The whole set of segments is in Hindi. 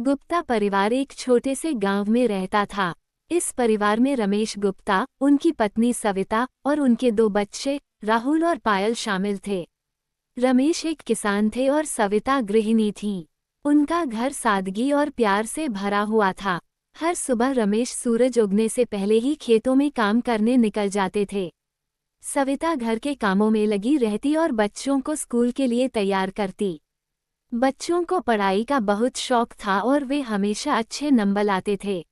गुप्ता परिवार एक छोटे से गांव में रहता था। इस परिवार में रमेश गुप्ता, उनकी पत्नी सविता और उनके 2 बच्चे राहुल और पायल शामिल थे। रमेश एक किसान थे और सविता गृहिणी थीं। उनका घर सादगी और प्यार से भरा हुआ था। हर सुबह रमेश सूरज उगने से पहले ही खेतों में काम करने निकल जाते थे। सविता घर के कामों में लगी रहती और बच्चों को स्कूल के लिए तैयार करती। बच्चों को पढ़ाई का बहुत शौक था और वे हमेशा अच्छे नंबर लाते थे।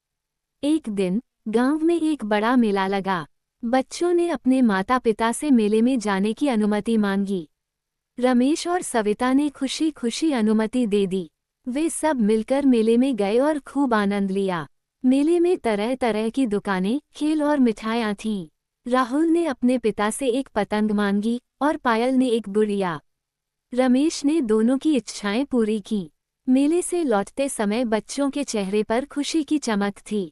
एक दिन गांव में एक बड़ा मेला लगा। बच्चों ने अपने माता पिता से मेले में जाने की अनुमति मांगी। रमेश और सविता ने खुशी खुशी अनुमति दे दी। वे सब मिलकर मेले में गए और खूब आनंद लिया। मेले में तरह तरह की दुकानें, खेल और मिठाइयाँ थीं। राहुल ने अपने पिता से एक पतंग मांगी और पायल ने एक गुड़िया। रमेश ने दोनों की इच्छाएं पूरी की। मेले से लौटते समय बच्चों के चेहरे पर खुशी की चमक थी।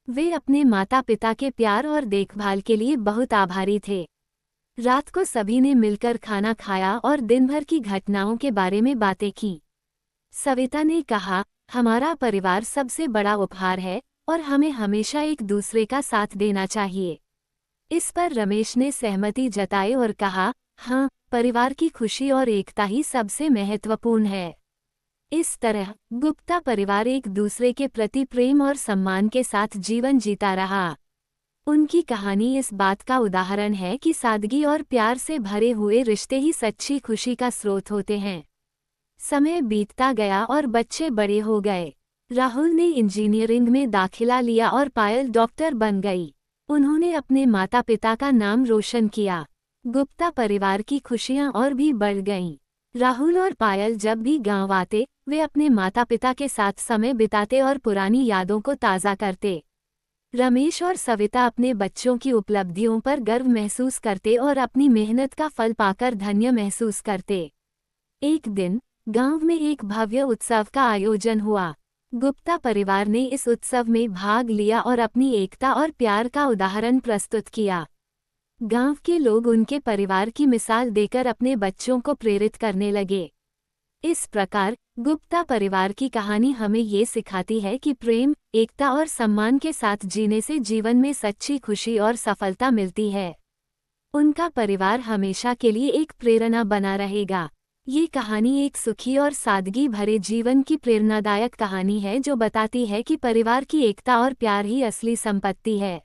वे अपने माता पिता के प्यार और देखभाल के लिए बहुत आभारी थे। रात को सभी ने मिलकर खाना खाया और दिन भर की घटनाओं के बारे में बातें की। सविता ने कहा, हमारा परिवार सबसे बड़ा उपहार है और हमें हमेशा एक दूसरे का साथ देना चाहिए। इस पर रमेश ने सहमति जताई और कहा, हाँ, परिवार की खुशी और एकता ही सबसे महत्वपूर्ण है। इस तरह गुप्ता परिवार एक दूसरे के प्रति प्रेम और सम्मान के साथ जीवन जीता रहा। उनकी कहानी इस बात का उदाहरण है कि सादगी और प्यार से भरे हुए रिश्ते ही सच्ची खुशी का स्रोत होते हैं। समय बीतता गया और बच्चे बड़े हो गए। राहुल ने इंजीनियरिंग में दाखिला लिया और पायल डॉक्टर बन गई। उन्होंने अपने माता पिता का नाम रोशन किया। गुप्ता परिवार की खुशियां और भी बढ़ गईं। राहुल और पायल जब भी गांव आते, वे अपने माता पिता के साथ समय बिताते और पुरानी यादों को ताज़ा करते। रमेश और सविता अपने बच्चों की उपलब्धियों पर गर्व महसूस करते और अपनी मेहनत का फल पाकर धन्य महसूस करते। एक दिन गांव में एक भव्य उत्सव का आयोजन हुआ। गुप्ता परिवार ने इस उत्सव में भाग लिया और अपनी एकता और प्यार का उदाहरण प्रस्तुत किया। गांव के लोग उनके परिवार की मिसाल देकर अपने बच्चों को प्रेरित करने लगे। इस प्रकार गुप्ता परिवार की कहानी हमें ये सिखाती है कि प्रेम, एकता और सम्मान के साथ जीने से जीवन में सच्ची खुशी और सफलता मिलती है। उनका परिवार हमेशा के लिए एक प्रेरणा बना रहेगा। ये कहानी एक सुखी और सादगी भरे जीवन की प्रेरणादायक कहानी है जो बताती है कि परिवार की एकता और प्यार ही असली संपत्ति है।